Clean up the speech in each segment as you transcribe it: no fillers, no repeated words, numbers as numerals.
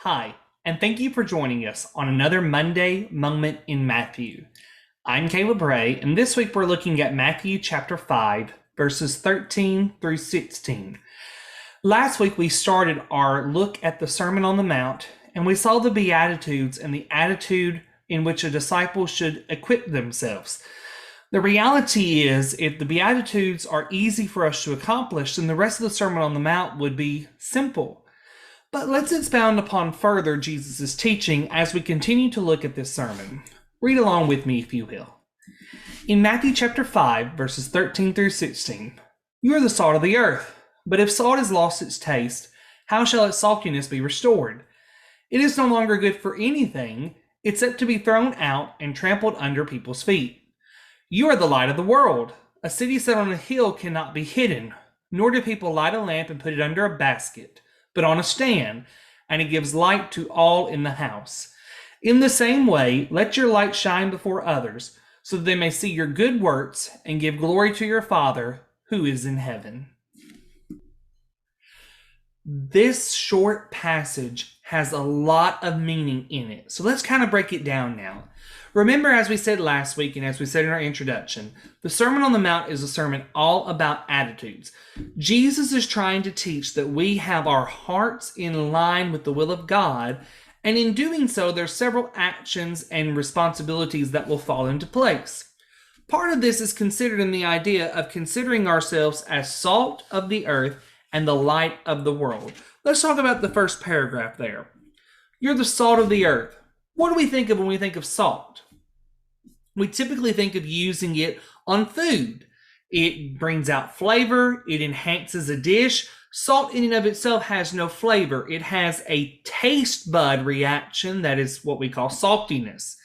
Hi, and thank you for joining us on another Monday Moment in Matthew. I'm Caleb Ray, and this week we're looking at Matthew chapter 5, verses 13 through 16. Last week we started our look at the Sermon on the Mount, and we saw the Beatitudes and the attitude in which a disciple should equip themselves. The reality is, if the Beatitudes are easy for us to accomplish, then the rest of the Sermon on the Mount would be simple. But let's expound upon further Jesus' teaching as we continue to look at this sermon. Read along with me, if you will. In Matthew chapter 5, verses 13 through 16, "You are the salt of the earth, but if salt has lost its taste, how shall its saltiness be restored? It is no longer good for anything except to be thrown out and trampled under people's feet. You are the light of the world. A city set on a hill cannot be hidden, nor do people light a lamp and put it under a basket, but on a stand, and it gives light to all in the house. In the same way, let your light shine before others, so that they may see your good works and give glory to your Father who is in heaven." This short passage has a lot of meaning in it. So let's kind of break it down now. Remember, as we said last week and as we said in our introduction, the Sermon on the Mount is a sermon all about attitudes. Jesus is trying to teach that we have our hearts in line with the will of God, and in doing so, there's several actions and responsibilities that will fall into place. Part of this is considered in the idea of considering ourselves as salt of the earth and the light of the world. Let's talk about the first paragraph there. You're the salt of the earth. What do we think of when we think of salt? We typically think of using it on food. It brings out flavor. It enhances a dish. Salt in and of itself has no flavor. It has a taste bud reaction that is what we call saltiness.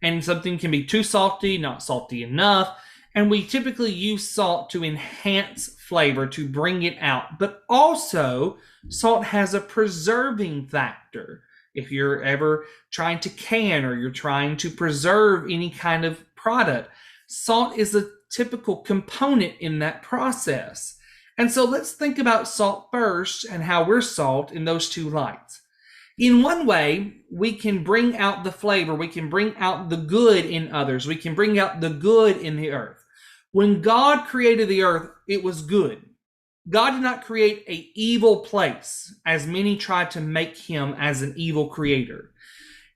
And something can be too salty, not salty enough. And we typically use salt to enhance flavor, to bring it out. But also, salt has a preserving factor. If you're ever trying to can or you're trying to preserve any kind of product, salt is a typical component in that process. And so let's think about salt first and how we're salt in those two lights. In one way, we can bring out the flavor. We can bring out the good in others. We can bring out the good in the earth. When God created the earth, it was good. God did not create an evil place, as many tried to make him as an evil creator.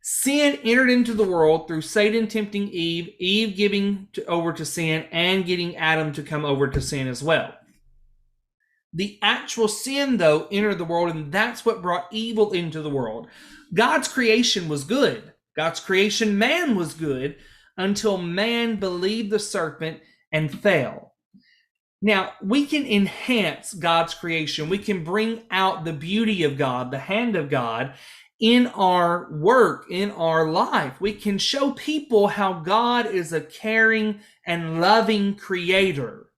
Sin entered into the world through Satan tempting Eve, Eve giving over to sin, and getting Adam to come over to sin as well. The actual sin, though, entered the world, and that's what brought evil into the world. God's creation was good. God's creation, man, was good, until man believed the serpent and fell. Now, we can enhance God's creation. We can bring out the beauty of God, the hand of God, in our work, in our life. We can show people how God is a caring and loving creator.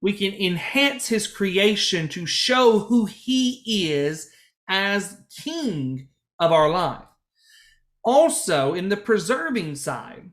We can enhance his creation to show who he is as king of our life. Also, in the preserving side,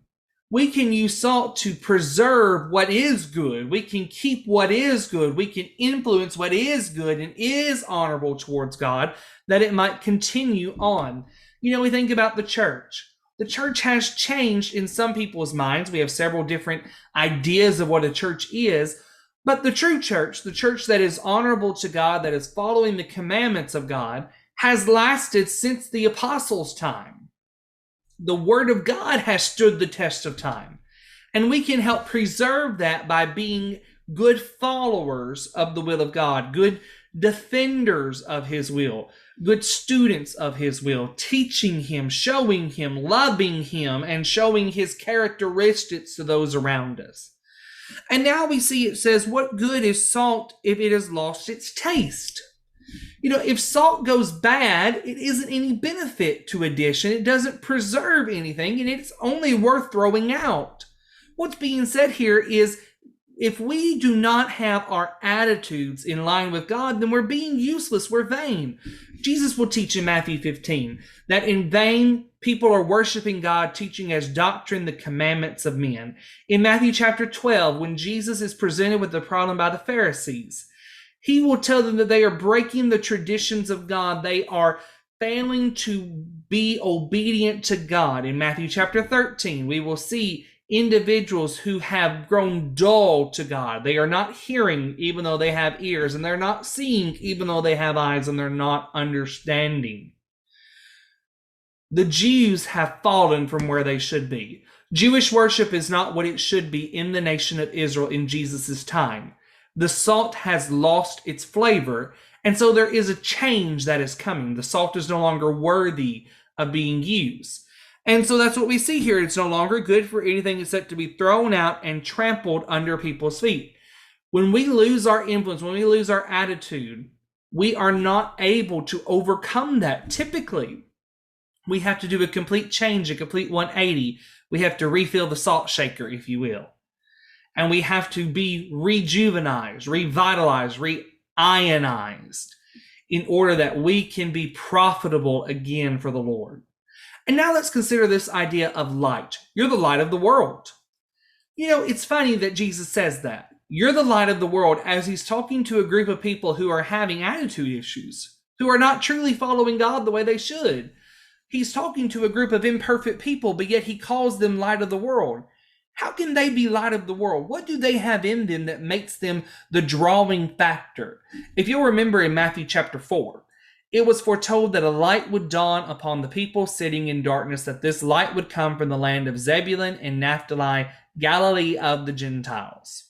we can use salt to preserve what is good. We can keep what is good. We can influence what is good and is honorable towards God, that it might continue on. You know, we think about the church. The church has changed in some people's minds. We have several different ideas of what a church is. But the true church, the church that is honorable to God, that is following the commandments of God, has lasted since the apostles' time. The word of God has stood the test of time. And we can help preserve that by being good followers of the will of God, good defenders of his will, good students of his will, teaching him, showing him, loving him, and showing his characteristics to those around us. And now we see it says, what good is salt if it has lost its taste? You know, if salt goes bad, it isn't any benefit to a dish, and it doesn't preserve anything, and it's only worth throwing out. What's being said here is, if we do not have our attitudes in line with God, then we're being useless, we're vain. Jesus will teach in Matthew 15 that in vain people are worshiping God, teaching as doctrine the commandments of men. In Matthew chapter 12, when Jesus is presented with the problem by the Pharisees, he will tell them that they are breaking the traditions of God. They are failing to be obedient to God. In Matthew chapter 13, we will see individuals who have grown dull to God. They are not hearing even though they have ears, and they're not seeing even though they have eyes, and they're not understanding. The Jews have fallen from where they should be. Jewish worship is not what it should be in the nation of Israel in Jesus' time. The salt has lost its flavor, and so there is a change that is coming. The salt is no longer worthy of being used. And so that's what we see here. It's no longer good for anything except to be thrown out and trampled under people's feet. When we lose our influence, when we lose our attitude, we are not able to overcome that. Typically, we have to do a complete change, a complete 180. We have to refill the salt shaker, if you will. And we have to be rejuvenized, revitalized, reionized in order that we can be profitable again for the Lord. And now let's consider this idea of light. You're the light of the world. You know, it's funny that Jesus says that. You're the light of the world as he's talking to a group of people who are having attitude issues, who are not truly following God the way they should. He's talking to a group of imperfect people, but yet he calls them light of the world. How can they be light of the world? What do they have in them that makes them the drawing factor? If you'll remember in Matthew chapter 4, it was foretold that a light would dawn upon the people sitting in darkness, that this light would come from the land of Zebulun and Naphtali, Galilee of the Gentiles.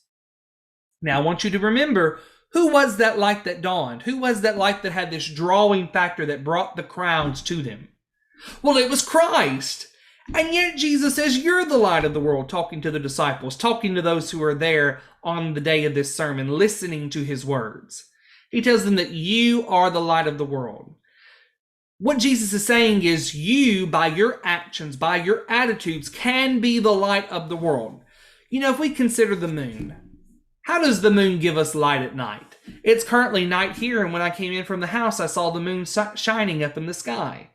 Now I want you to remember, who was that light that dawned? Who was that light that had this drawing factor that brought the crowds to them? Well, it was Christ. And yet Jesus says, you're the light of the world, talking to the disciples, talking to those who are there on the day of this sermon, listening to his words. He tells them that you are the light of the world. What Jesus is saying is you, by your actions, by your attitudes, can be the light of the world. You know, if we consider the moon, how does the moon give us light at night? It's currently night here, and when I came in from the house, I saw the moon shining up in the sky.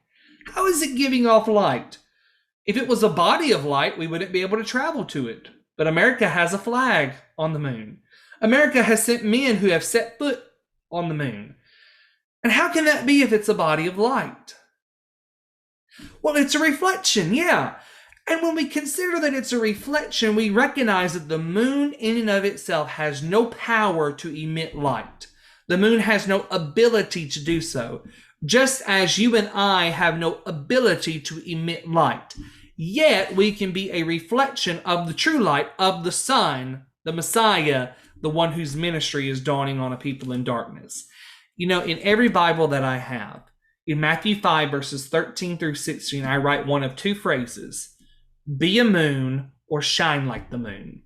How is it giving off light? If it was a body of light, we wouldn't be able to travel to it. But America has a flag on the moon. America has sent men who have set foot on the moon. And how can that be if it's a body of light? Well, it's a reflection, yeah. And when we consider that it's a reflection, we recognize that the moon in and of itself has no power to emit light. The moon has no ability to do so, just as you and I have no ability to emit light. Yet we can be a reflection of the true light of the Son, the Messiah, the one whose ministry is dawning on a people in darkness. You know, in every Bible that I have, in Matthew 5, verses 13 through 16, I write one of two phrases: be a moon or shine like the moon.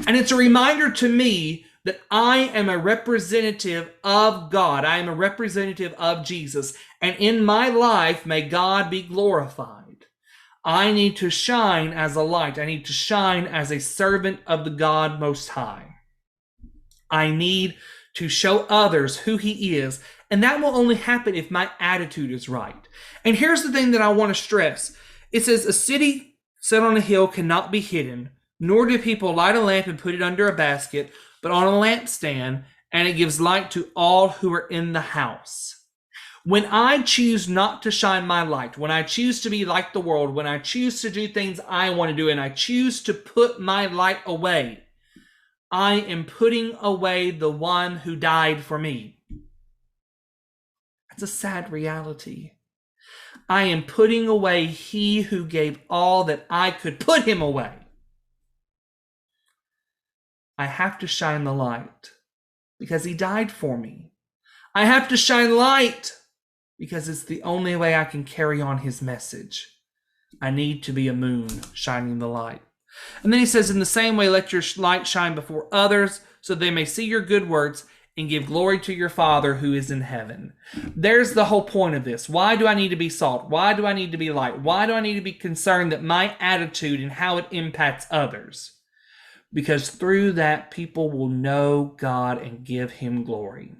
And it's a reminder to me that I am a representative of God. I am a representative of Jesus. And in my life, may God be glorified. I need to shine as a light. I need to shine as a servant of the God Most High. I need to show others who he is. And that will only happen if my attitude is right. And here's the thing that I want to stress. It says, a city set on a hill cannot be hidden, nor do people light a lamp and put it under a basket, but on a lampstand, and it gives light to all who are in the house. When I choose not to shine my light, when I choose to be like the world, when I choose to do things I want to do, and I choose to put my light away, I am putting away the one who died for me. That's a sad reality. I am putting away he who gave all that I could put him away. I have to shine the light because he died for me. I have to shine light because it's the only way I can carry on his message. I need to be a moon shining the light. And then he says, in the same way, let your light shine before others so they may see your good works and give glory to your Father who is in heaven. There's the whole point of this. Why do I need to be salt? Why do I need to be light? Why do I need to be concerned that my attitude and how it impacts others? Because through that, people will know God and give him glory.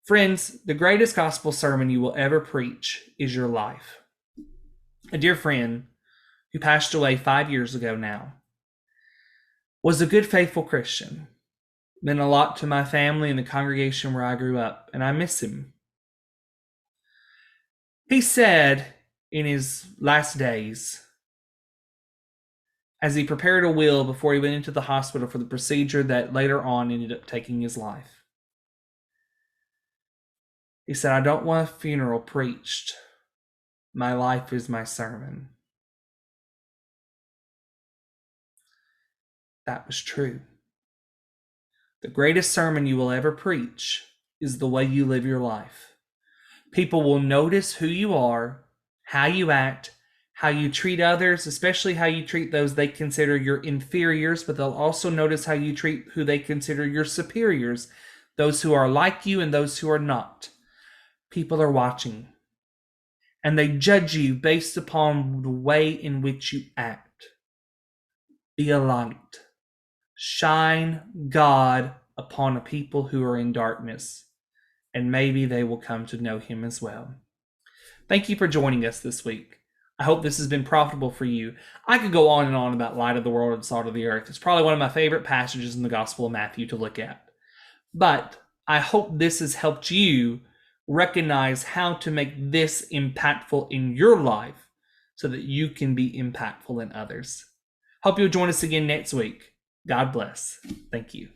Friends, the greatest gospel sermon you will ever preach is your life. A dear friend who passed away 5 years ago now was a good, faithful Christian. Meant a lot to my family and the congregation where I grew up, and I miss him. He said in his last days, as he prepared a will before he went into the hospital for the procedure that later on ended up taking his life, he said, I don't want a funeral preached. My life is my sermon. That was true. The greatest sermon you will ever preach is the way you live your life. People will notice who you are, how you act, how you treat others, especially how you treat those they consider your inferiors, but they'll also notice how you treat who they consider your superiors, those who are like you and those who are not. People are watching, and they judge you based upon the way in which you act. Be a light. Shine God upon a people who are in darkness, and maybe they will come to know him as well. Thank you for joining us this week. I hope this has been profitable for you. I could go on and on about light of the world and salt of the earth. It's probably one of my favorite passages in the Gospel of Matthew to look at. But I hope this has helped you recognize how to make this impactful in your life so that you can be impactful in others. Hope you'll join us again next week. God bless. Thank you.